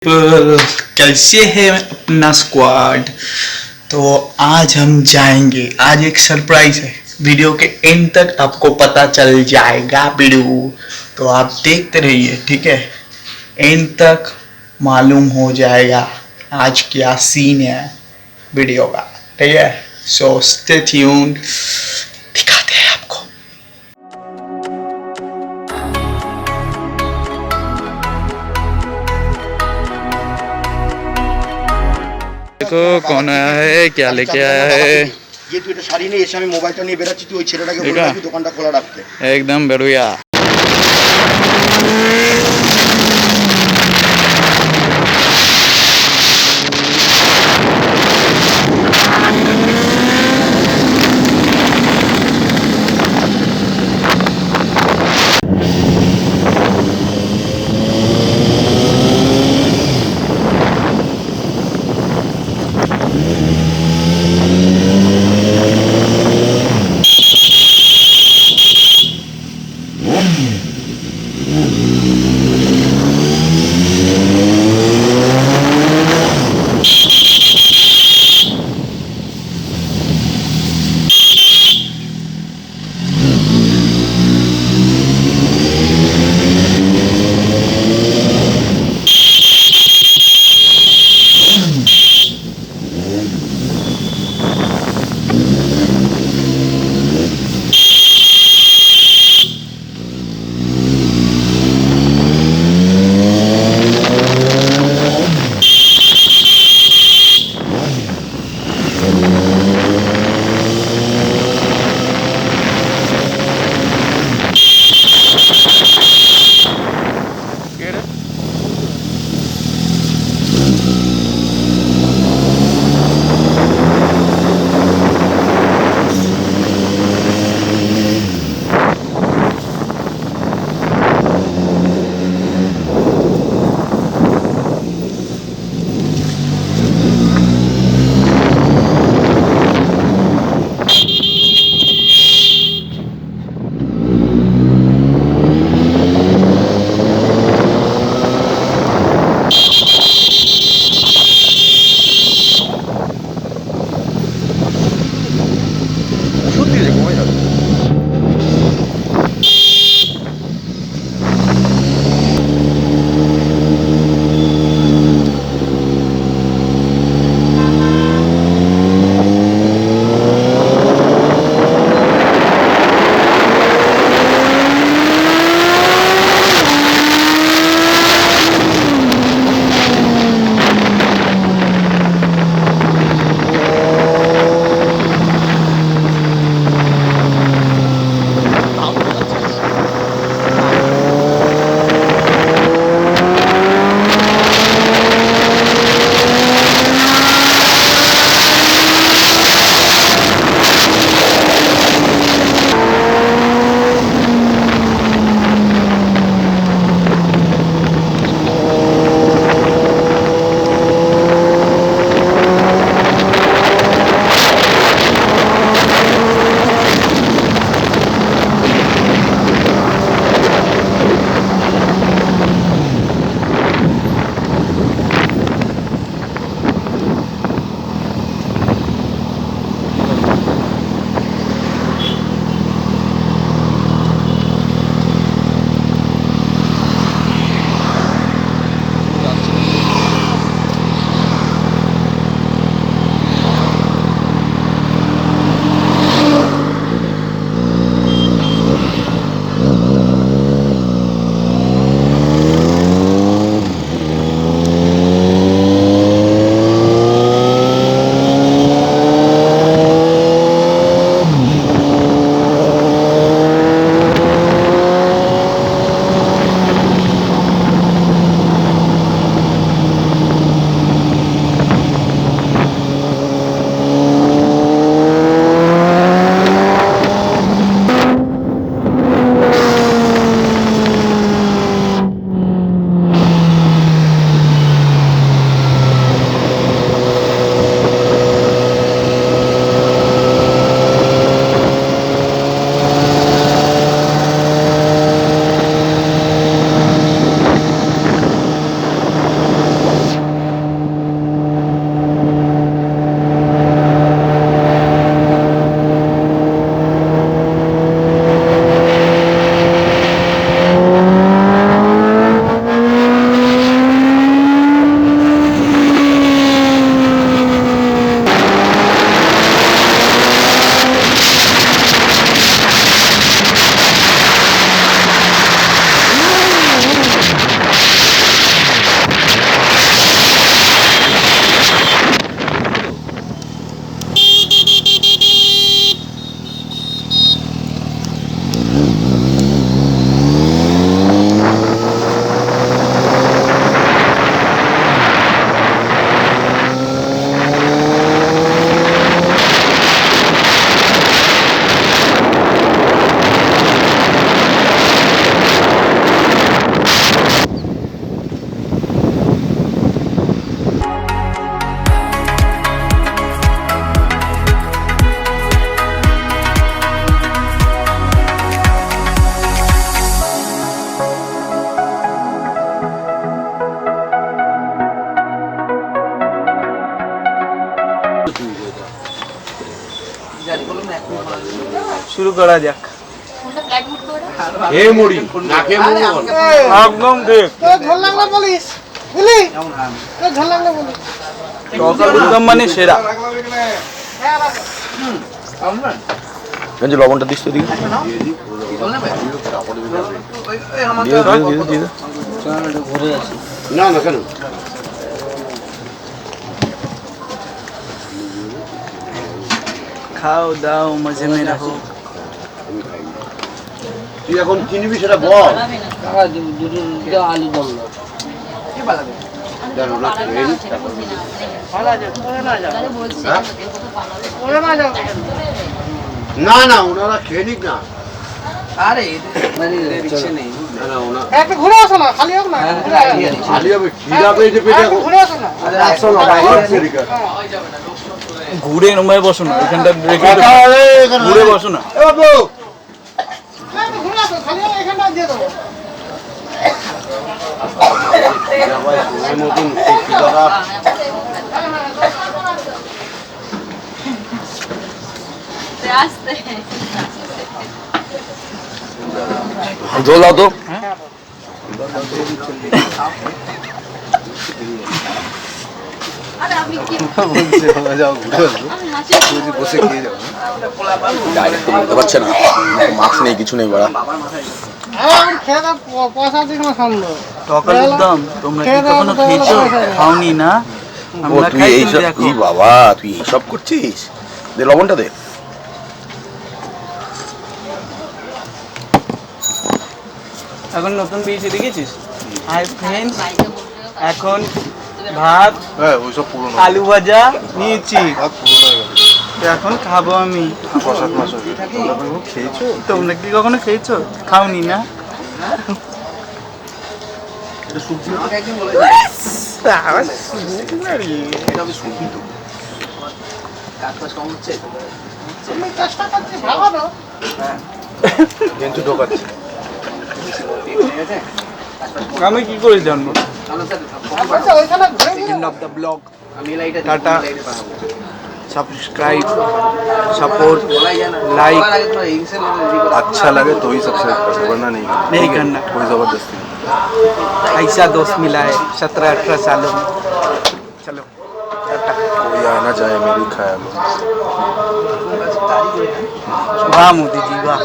कैसे है अपना स्क्वाड। तो आज हम जाएंगे, आज एक सरप्राइज है। वीडियो के एंड तक आपको पता चल जाएगा वीडियो, तो आप देखते रहिए, ठीक है। एंड तक मालूम हो जाएगा आज क्या सीन है वीडियो का, ठीक है। सो स्टे ट्यून्ड, दिखाते हैं आपको। देखो कौन आया है, क्या लेके आया है। ये তুই এটা শাড়ি নিয়ে এসে আমি মোবাইলটা নিয়ে বেরাচ্ছি, তুই ওই ছেলেটাকে বলে রাখবি দোকানটা খোলা রাখতে। एकदम बढ़िया। শুরু করা যাক। খেয়ে মরি না খেয়ে মরি একদম ঠিক। ঝোল লাগলে বলিস বুঝলি, ঝোল লাগলে বলিস। একদম মানে সেরা। লবণটা দিস তো দিকে না না কেন খাও দাও মজে মে রহো। তুই এখন কিনবি সেটা বল আলু দম না না ওনারা খেয়ে নিক না আরে একটু ঘুরে আসো না, খালি হোক না, খালি হবে খিদা পেয়েছে পেটে ঘুরে আসো না। ঘুরে নম্বরে বসো না, এখানটা রেখে ঘুরে বসো না। ঘুরে আসো, খালি হোক এখানটা দিয়ে দেবো। মতন জল দাও তো বসে খেয়ে যাও ডাইরেক্ট তো বলতে পারছে না, মাস্ক নেই কিছু নেই বড়া। পয়সা দিক না সামনে টকালের দাম তোমরা কি কখনো খেয়েছো? খাওনি না? আমরা তুই খাই, এইসব দেখো। কি বাবা তুই এইসব করছিস? দে লবণটা দে। এখন নতুন পেয়েছি দেখেছিস? হাই ফ্রেন্ডস, এখন ভাত ওইসব পুরনো আলু ভাজা নিয়েছি, তো এখন খাবো আমি। খেয়েছো? তোমরা কি কখনো খেয়েছো? খাওনি না? কিন্তু ঢোকাচ্ছে আমি কি করে জানবো? End of the vlog. Tata, subscribe, support, like. अच्छा लगे तो ही सब्सक्राइब करो वरना नहीं करना। कोई जबरदस्ती ऐसा दोस्त मिला है 17-18 सालों में। चलो टाटा। कोई आना चाहे मेरी खाया लो। वाह मोदी जी वाह।